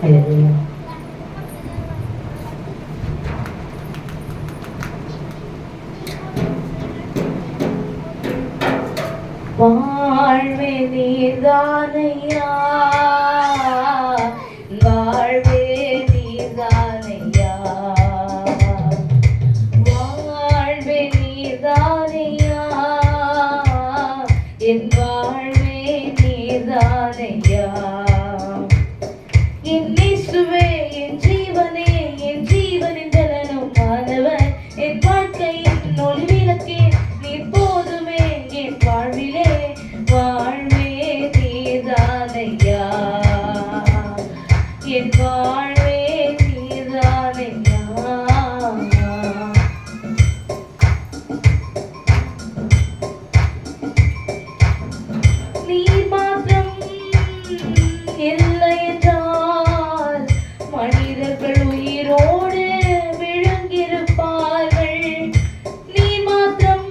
அல்லேலூயா. வாழ்வே நீதானையா, வாழ்வே நீதானையா, வாழ்வே நீதானையா, என் வாழ்வே நீதானையா. என் இயேசுவே என் ஜீவனே, என் ஜீவனின் ஜலனும் மாணவன், என் வாழ்க்கையின் ஒளி விளக்கே நீ போதுமே என் வாழ்விலே, வாழ்வே நீதானையா, என் வாழ்வே நீதானையா. நீ மாத்திரம் இல்லை என்றால் மனிதர்கள் உயிரோடு விழுங்கிருப்பார்கள். நீ மாத்திரம்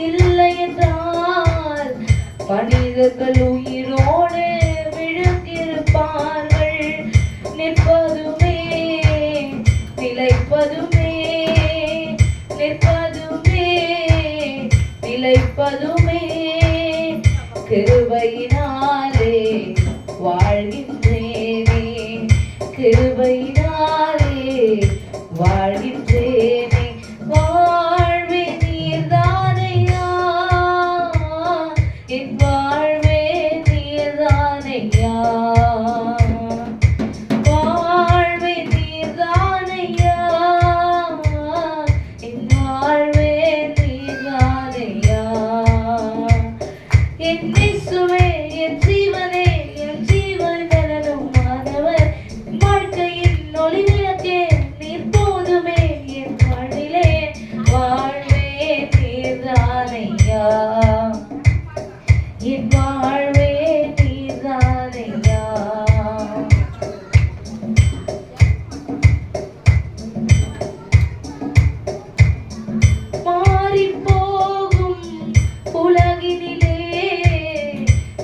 இல்லை என்றால் மனிதர்கள் உயிரோடு விழுங்கிருப்பார்கள். நிற்பதுமே நிலைப்பதுமே, நிற்பதுமே நிலைப்பதுமே கிருபையினாலே வாழ்கின்றேனே, கிருபையினாலே வாழ்கின்றேனே. வாழ்வே நீர்தானையா, என் வாழ்வே நீர்தானையா, வாழ்வே நீர்தானையா, என் வாழ்வே நீர்தானையா. என் இயேசுவே என் ஜீவனே, என் ஜீவன் ஜலனும் மாணவர், வாழ்க்கையின் ஒளி விளக்கே நீர் போதுமே என் வாழ்விலே, வாழ்வே நீர்தானையா, என் வாழ்வே நீர்தானையா. மாறிப்போகும் உலகினிலே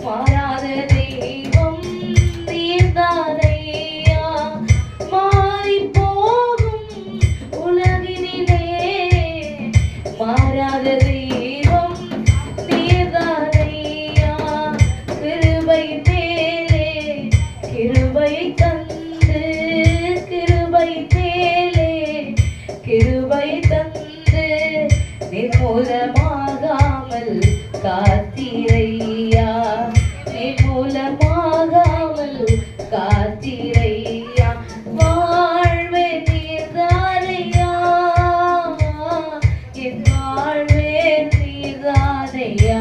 மாறாத தெய்வம் நீர்தானையா, மாறிப்போகும் உலகினிலே மாறாத தெய்வம் நீர்தானையா. கிருபை மேலே கிருபையை தந்து, கிருபை மேலே கிருபை தந்து நிர்மூலமாகாமல் காத்தீரையா, நிர்மூலமாகாமல் காத்தீரையா. வாழ்வே நீர்தானையா, என் வாழ்வே நீர்தானையா.